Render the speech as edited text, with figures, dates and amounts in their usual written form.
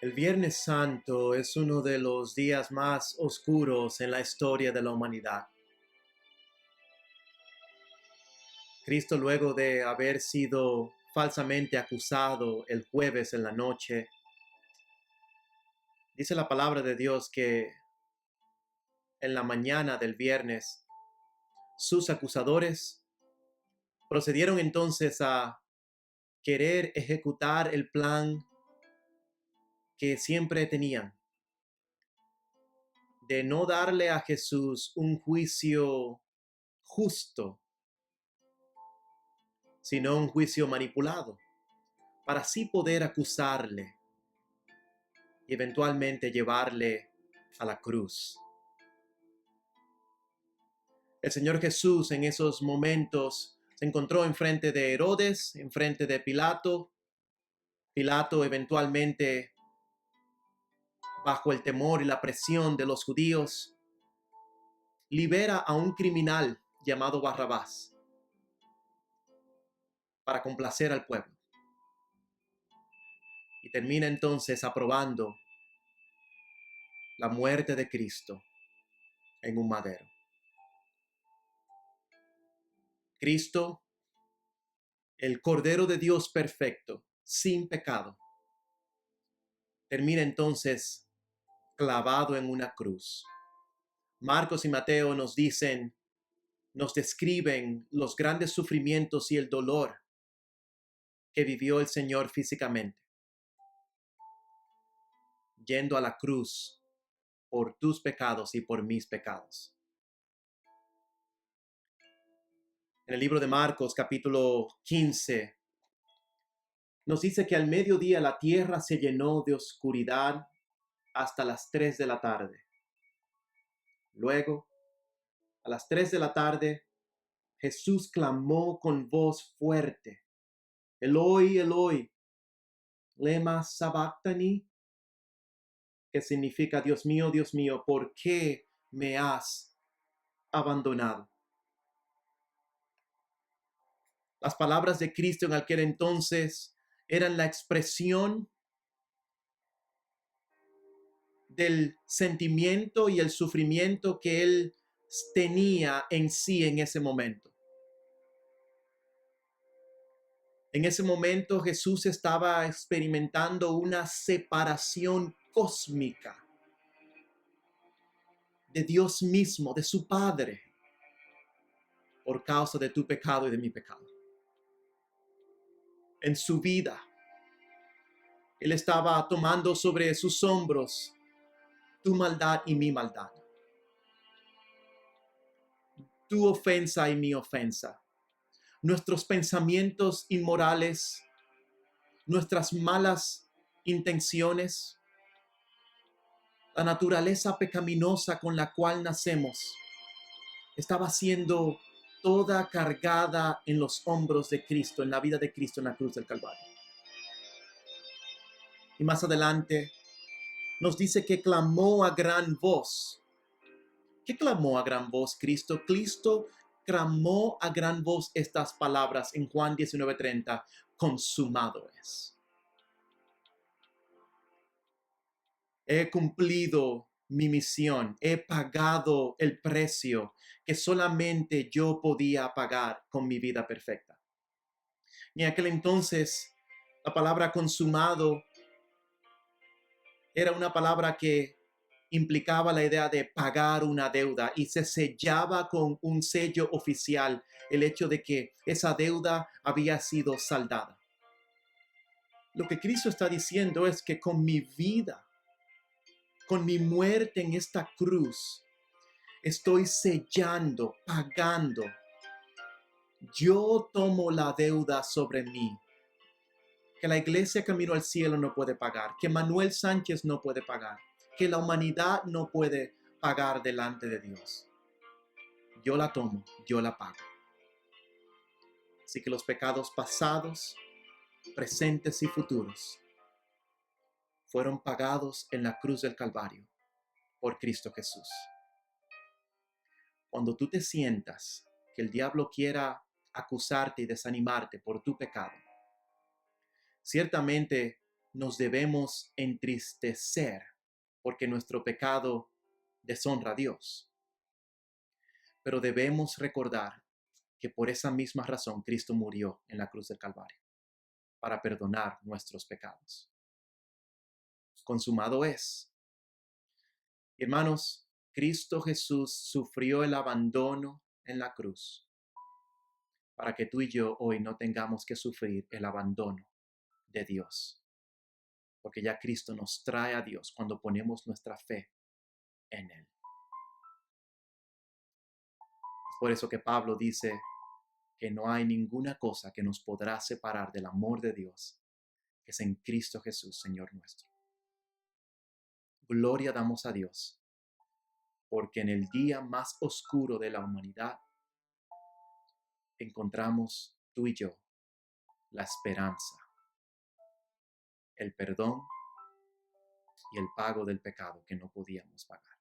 El Viernes Santo es uno de los días más oscuros en la historia de la humanidad. Cristo, luego de haber sido falsamente acusado el jueves en la noche, dice la palabra de Dios que en la mañana del viernes sus acusadores procedieron entonces a querer ejecutar el plan que siempre tenían, de no darle a Jesús un juicio justo, sino un juicio manipulado, para así poder acusarle y eventualmente llevarle a la cruz. El Señor Jesús en esos momentos se encontró enfrente de Herodes, enfrente de Pilato. Pilato eventualmente, bajo el temor y la presión de los judíos, libera a un criminal llamado Barrabás para complacer al pueblo. Y termina entonces aprobando la muerte de Cristo en un madero. Cristo, el Cordero de Dios perfecto, sin pecado, termina entonces clavado en una cruz. Marcos y Mateo nos describen los grandes sufrimientos y el dolor que vivió el Señor físicamente, yendo a la cruz por tus pecados y por mis pecados. En el libro de Marcos, capítulo 15, nos dice que al mediodía la tierra se llenó de oscuridad hasta las 3 de la tarde. Luego, a las 3 de la tarde, Jesús clamó con voz fuerte: Eloi, Eloi, lema sabactani, que significa: Dios mío, ¿por qué me has abandonado? Las palabras de Cristo en aquel entonces eran la expresión del sentimiento y el sufrimiento que él tenía en sí en ese momento. En ese momento Jesús estaba experimentando una separación cósmica de Dios mismo, de su Padre, por causa de tu pecado y de mi pecado. En su vida, Él estaba tomando sobre sus hombros tu maldad y mi maldad, tu ofensa y mi ofensa, nuestros pensamientos inmorales, nuestras malas intenciones, la naturaleza pecaminosa con la cual nacemos, estaba siendo toda cargada en los hombros de Cristo, en la vida de Cristo en la cruz del Calvario. Y más adelante nos dice que clamó a gran voz. ¿Qué clamó a gran voz Cristo? Cristo clamó a gran voz estas palabras en Juan 19:30: consumado es. He cumplido mi misión, he pagado el precio que solamente yo podía pagar con mi vida perfecta. Y en aquel entonces, la palabra consumado era una palabra que implicaba la idea de pagar una deuda, y se sellaba con un sello oficial el hecho de que esa deuda había sido saldada. Lo que Cristo está diciendo es que con mi vida, con mi muerte en esta cruz, estoy sellando, pagando. Yo tomo la deuda sobre mí, que la iglesia Camino al Cielo no puede pagar, que Manuel Sánchez no puede pagar, que la humanidad no puede pagar delante de Dios. Yo la tomo, yo la pago. Así que los pecados pasados, presentes y futuros fueron pagados en la cruz del Calvario por Cristo Jesús. Cuando tú te sientas que el diablo quiera acusarte y desanimarte por tu pecado, ciertamente nos debemos entristecer porque nuestro pecado deshonra a Dios. Pero debemos recordar que por esa misma razón Cristo murió en la cruz del Calvario, para perdonar nuestros pecados. Consumado es. Hermanos, Cristo Jesús sufrió el abandono en la cruz para que tú y yo hoy no tengamos que sufrir el abandono de Dios. Porque ya Cristo nos trae a Dios cuando ponemos nuestra fe en Él. Es por eso que Pablo dice que no hay ninguna cosa que nos podrá separar del amor de Dios, que es en Cristo Jesús, Señor nuestro. Gloria damos a Dios, porque en el día más oscuro de la humanidad encontramos tú y yo la esperanza, el perdón y el pago del pecado que no podíamos pagar.